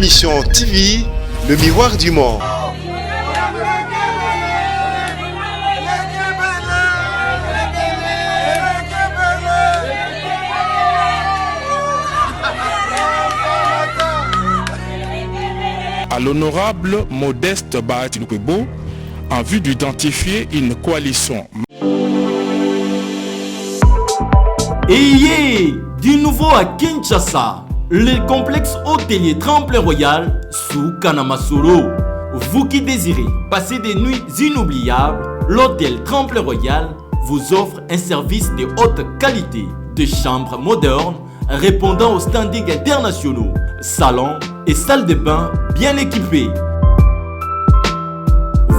Révolution TV, le miroir du monde. À l'honorable Modeste Bahati Lukwebo, en vue d'identifier une coalition. Ayez du nouveau à Kinshasa, le complexe hôtelier Tremplin Royal sous Kanamasolo. Vous qui désirez passer des nuits inoubliables, l'hôtel Tremplin Royal vous offre un service de haute qualité, de chambres modernes répondant aux standards internationaux, salons et salles de bain bien équipées.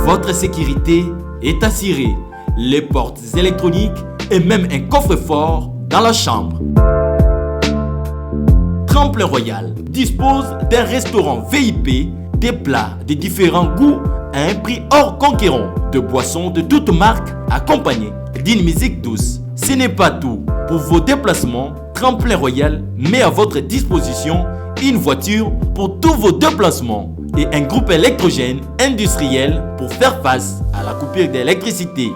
Votre sécurité est assurée, les portes électroniques et même un coffre-fort dans la chambre. Tremplin Royal dispose d'un restaurant VIP, des plats de différents goûts à un prix hors conquérant, de boissons de toutes marques accompagnées d'une musique douce. Ce n'est pas tout. Pour vos déplacements, Tremplin Royal met à votre disposition une voiture pour tous vos déplacements et un groupe électrogène industriel pour faire face à la coupure d'électricité.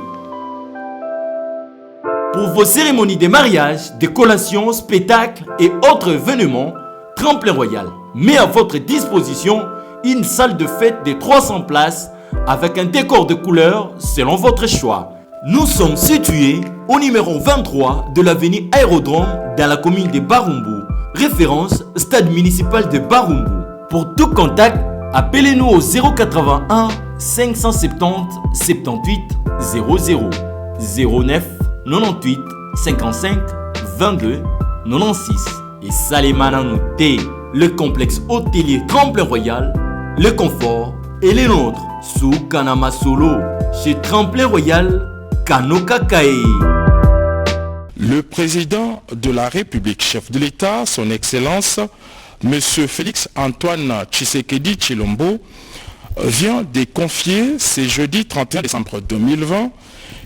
Pour vos cérémonies de mariage, de collations, spectacles et autres événements, Tremplin Royal met à votre disposition une salle de fête de 300 places avec un décor de couleurs selon votre choix. Nous sommes situés au numéro 23 de l'avenue Aérodrome dans la commune de Barumbu, référence stade municipal de Barumbu. Pour tout contact, appelez-nous au 081 570 78 00 09 98 55 22 96 et Salimana Nouté, le complexe hôtelier Tremplin Royal, le confort et les nôtres sous Kanamasolo chez Tremplin Royal Kanokakae. Le président de la République, chef de l'État, son Excellence, M. Félix Antoine Tshisekedi Tshilombo, vient de confier ce jeudi 31 décembre 2020,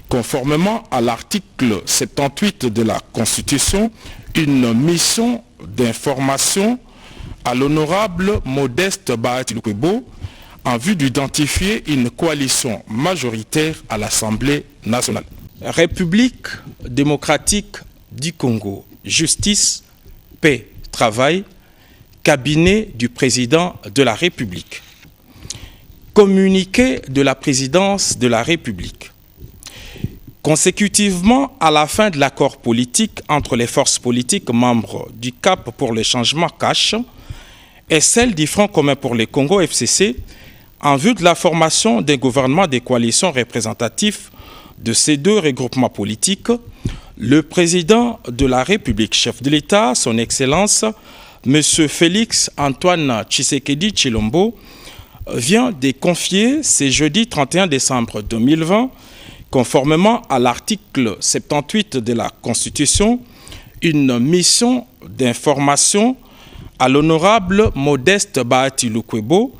conformément à l'article 78 de la Constitution, une mission d'information à l'honorable Modeste Bahati Lukwebo en vue d'identifier une coalition majoritaire à l'Assemblée nationale. République démocratique du Congo, justice, paix, travail, cabinet du président de la République. Communiqué de la présidence de la République. Consécutivement à la fin de l'accord politique entre les forces politiques membres du CAP pour le changement CACH et celle du Front commun pour le Congo FCC, en vue de la formation d'un gouvernement des coalitions représentatives de ces deux regroupements politiques, le président de la République, chef de l'État, son Excellence, M. Félix Antoine Tshisekedi Tshilombo, vient de confier ce jeudi 31 décembre 2020, conformément à l'article 78 de la Constitution, une mission d'information à l'honorable Modeste Bahati Lukwebo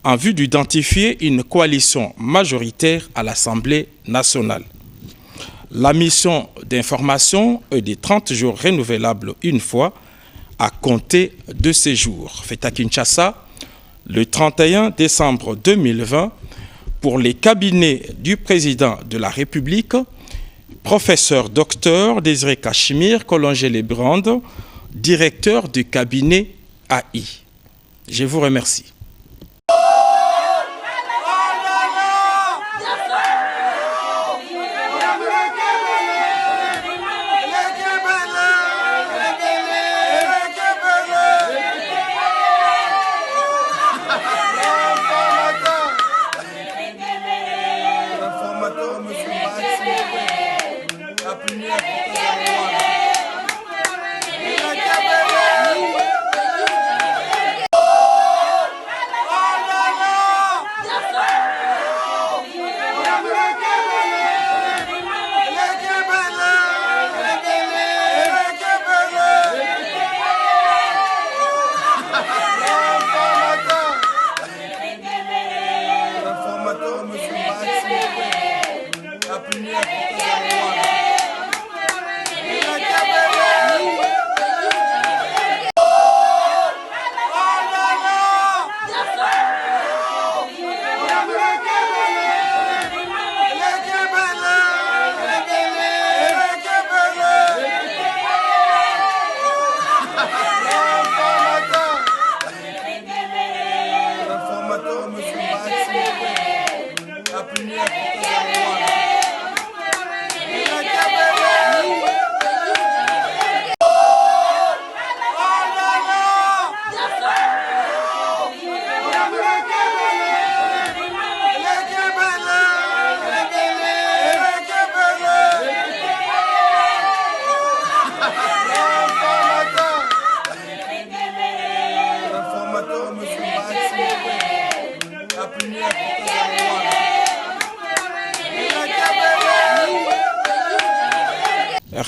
en vue d'identifier une coalition majoritaire à l'Assemblée nationale. La mission d'information est de 30 jours renouvelable une fois à compter de ces jours. Fait à Kinshasa, le 31 décembre 2020, pour les cabinets du président de la République, professeur docteur Désiré Cachemire Collongé-Lebrand, directeur du cabinet AI. Je vous remercie.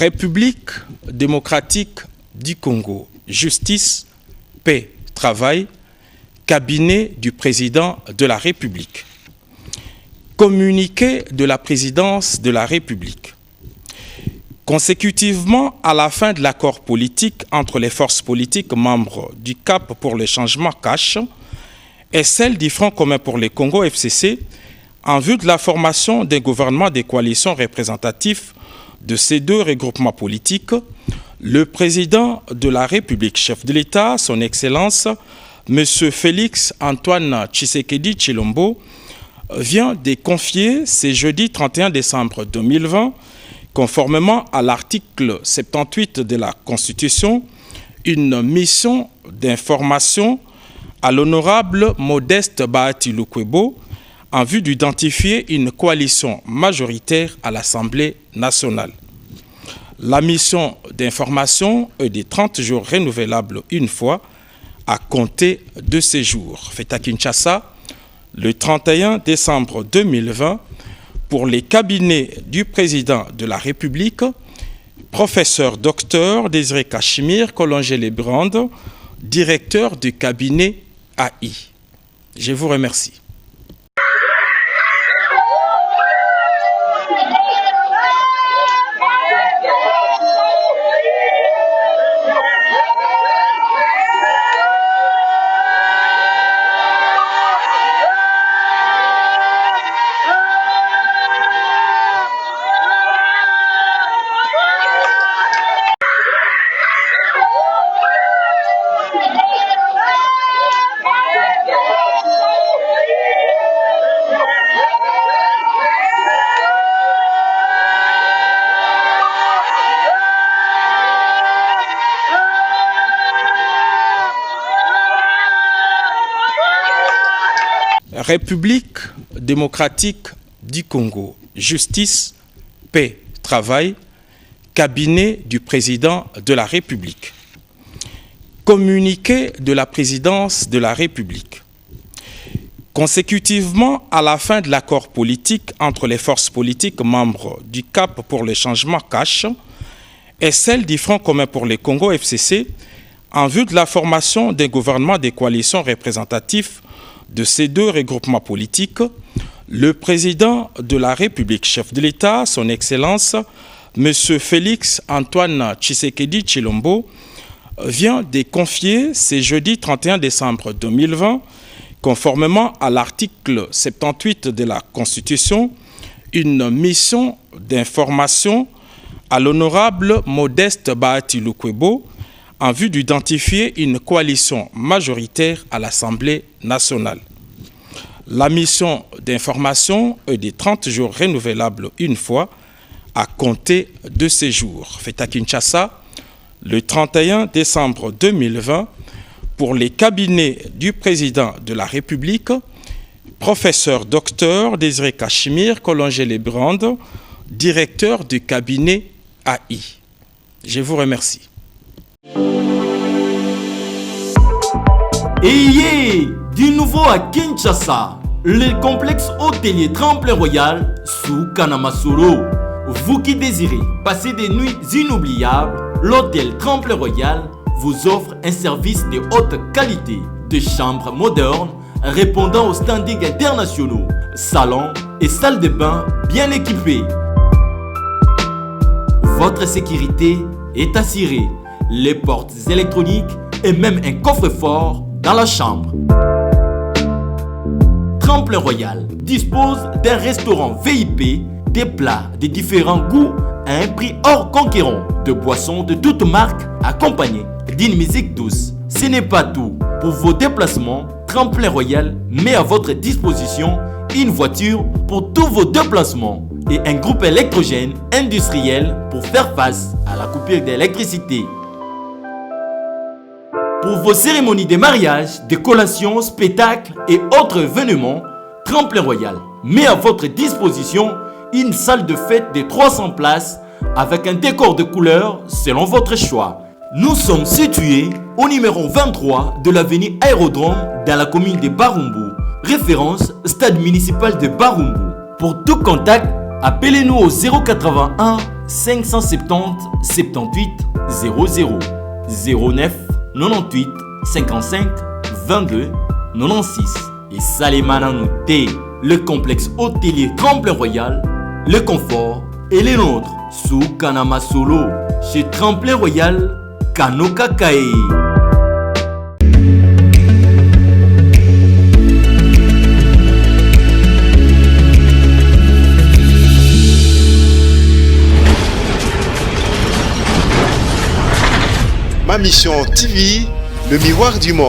République démocratique du Congo, justice, paix, travail, cabinet du président de la République. Communiqué de la présidence de la République. Consécutivement à la fin de l'accord politique entre les forces politiques membres du CAP pour le changement cash et celle du Front commun pour le Congo FCC, en vue de la formation d'un gouvernement des coalitions représentatives de ces deux regroupements politiques, le président de la République, chef de l'État, son Excellence, M. Félix Antoine Tshisekedi Tshilombo, vient de confier ce jeudi 31 décembre 2020, conformément à l'article 78 de la Constitution, une mission d'information à l'honorable Modeste Bahati Lukwebo en vue d'identifier une coalition majoritaire à l'Assemblée nationale. La mission d'information est de 30 jours renouvelable une fois à compter de ces jours. Fait à Kinshasa, le 31 décembre 2020, pour les cabinets du président de la République, professeur docteur Désiré Cachemire Collongé-Lebrand, directeur du cabinet AI. Je vous remercie. République démocratique du Congo, justice, paix, travail, cabinet du président de la République. Communiqué de la présidence de la République. Consécutivement à la fin de l'accord politique entre les forces politiques membres du CAP pour le changement cash et celle du Front commun pour le Congo FCC, en vue de la formation d'un gouvernement des coalitions représentatives de ces deux regroupements politiques, le président de la République, chef de l'État, son Excellence, M. Félix Antoine Tshisekedi Tshilombo, vient de confier ce jeudi 31 décembre 2020, conformément à l'article 78 de la Constitution, une mission d'information à l'honorable Modeste Bahati Lukwebo en vue d'identifier une coalition majoritaire à l'Assemblée nationale. La mission d'information est de 30 jours renouvelable une fois à compter de ces jours. Fait à Kinshasa, le 31 décembre 2020, pour les cabinets du président de la République, professeur docteur Désiré Cachemire Collongé-Lebrand, directeur du cabinet AI. Je vous remercie. Et du nouveau à Kinshasa, le complexe hôtelier Tremplin Royal sous Kanamasoro. Vous qui désirez passer des nuits inoubliables, l'hôtel Tremplin Royal vous offre un service de haute qualité, de chambres modernes répondant aux standards internationaux, salons et salles de bain bien équipées. Votre sécurité est assurée, les portes électroniques et même un coffre-fort dans la chambre. Tremplin Royal dispose d'un restaurant VIP, des plats de différents goûts à un prix hors conquérant, de boissons de toutes marques accompagnées d'une musique douce. Ce n'est pas tout. Pour vos déplacements, Tremplin Royal met à votre disposition une voiture pour tous vos déplacements et un groupe électrogène industriel pour faire face à la coupure d'électricité. Pour vos cérémonies de mariage, de collations, spectacles et autres événements, Tremplin Royal met à votre disposition une salle de fête de 300 places avec un décor de couleurs selon votre choix. Nous sommes situés au numéro 23 de l'avenue Aérodrome dans la commune de Barumbu, référence stade municipal de Barumbu. Pour tout contact, appelez-nous au 081 570 78 00 09 98 55 22 96 et Salemana Nouté, le complexe hôtelier Tremplin Royal, le confort et les nôtres sous Kanama Solo chez Tremplin Royal Kanoka Kae. Ma mission TV, le miroir du monde.